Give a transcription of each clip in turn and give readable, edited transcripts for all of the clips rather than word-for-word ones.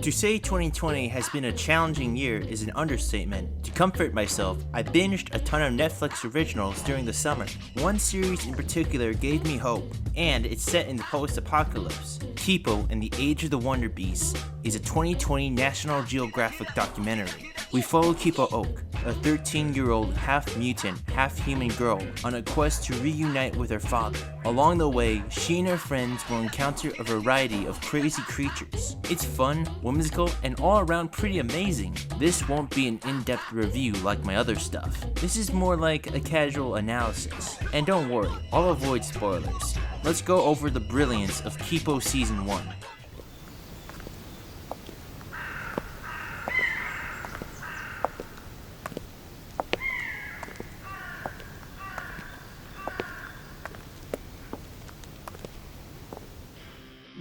To say 2020 has been a challenging year is an understatement. To comfort myself, I binged a ton of Netflix originals during the summer. One series in particular gave me hope, and it's set in the post-apocalypse. Kipo and the Age of the Wonder Beasts is a 2020 National Geographic documentary. We follow Kipo Oak, a 13-year-old half-mutant, half-human girl on a quest to reunite with her father. Along the way, she and her friends will encounter a variety of crazy creatures. It's fun, whimsical, and all around pretty amazing. This won't be an in-depth review like my other stuff. This is more like a casual analysis. And don't worry, I'll avoid spoilers. Let's go over the brilliance of Kipo Season 1.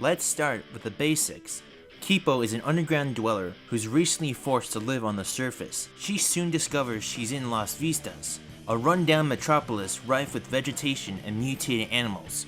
Let's start with the basics. Kipo is an underground dweller who's recently forced to live on the surface. She soon discovers she's in Las Vistas, a rundown metropolis rife with vegetation and mutated animals.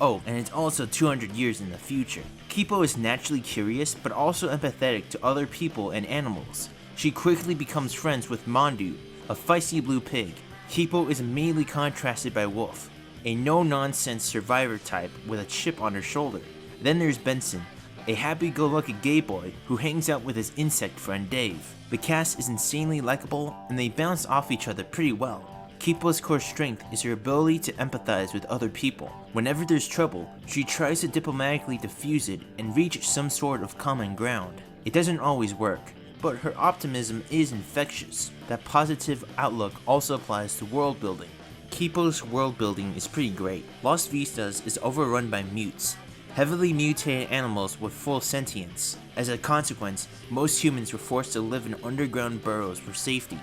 Oh, and it's also 200 years in the future. Kipo is naturally curious but also empathetic to other people and animals. She quickly becomes friends with Mondu, a feisty blue pig. Kipo is immediately contrasted by Wolf, a no-nonsense survivor type with a chip on her shoulder. Then there's Benson, a happy-go-lucky gay boy who hangs out with his insect friend Dave. The cast is insanely likable and they bounce off each other pretty well. Kipo's core strength is her ability to empathize with other people. Whenever there's trouble, she tries to diplomatically diffuse it and reach some sort of common ground. It doesn't always work, but her optimism is infectious. That positive outlook also applies to world building. Kipo's world building is pretty great. Las Vistas is overrun by mutes, heavily mutated animals with full sentience. As a consequence, most humans were forced to live in underground burrows for safety.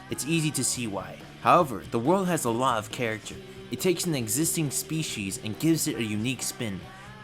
It's easy to see why. However, the world has a lot of character. It takes an existing species and gives it a unique spin.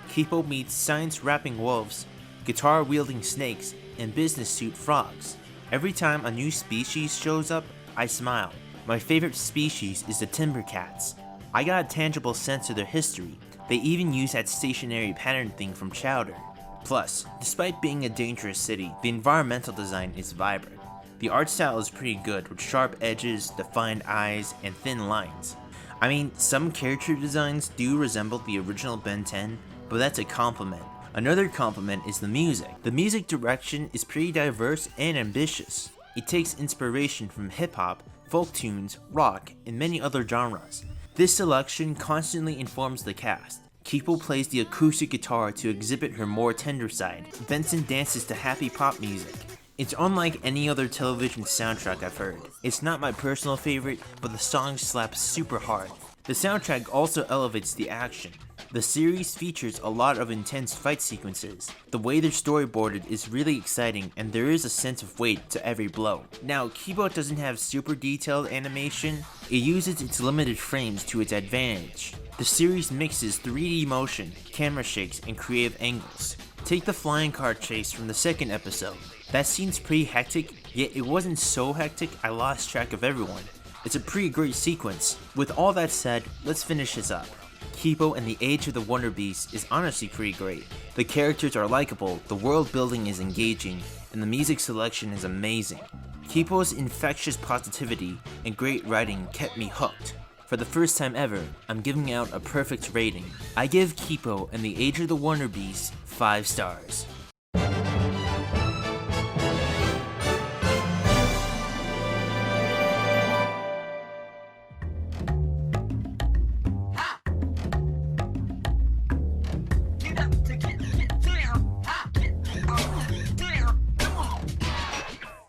Kipo meets science-rapping wolves, guitar-wielding snakes, and business-suit frogs. Every time a new species shows up, I smile. My favorite species is the timber cats. I got a tangible sense of their history. They even use that stationary pattern thing from Chowder. Plus, despite being a dangerous city, the environmental design is vibrant. The art style is pretty good with sharp edges, defined eyes, and thin lines. I mean, some character designs do resemble the original Ben 10, but that's a compliment. Another compliment is the music. The music direction is pretty diverse and ambitious. It takes inspiration from hip-hop, folk tunes, rock, and many other genres. This selection constantly informs the cast. Kipo plays the acoustic guitar to exhibit her more tender side. Benson dances to happy pop music. It's unlike any other television soundtrack I've heard. It's not my personal favorite, but the songs slap super hard. The soundtrack also elevates the action. The series features a lot of intense fight sequences. The way they're storyboarded is really exciting and there is a sense of weight to every blow. Now, Kipo doesn't have super detailed animation. It uses its limited frames to its advantage. The series mixes 3D motion, camera shakes, and creative angles. Take the flying car chase from the second episode. That scene's pretty hectic, yet it wasn't so hectic I lost track of everyone. It's a pretty great sequence. With all that said, let's finish this up. Kipo and the Age of the Wonder Beasts is honestly pretty great. The characters are likable, the world building is engaging, and the music selection is amazing. Kipo's infectious positivity and great writing kept me hooked. For the first time ever, I'm giving out a perfect rating. I give Kipo and the Age of the Wonder Beasts 5 stars.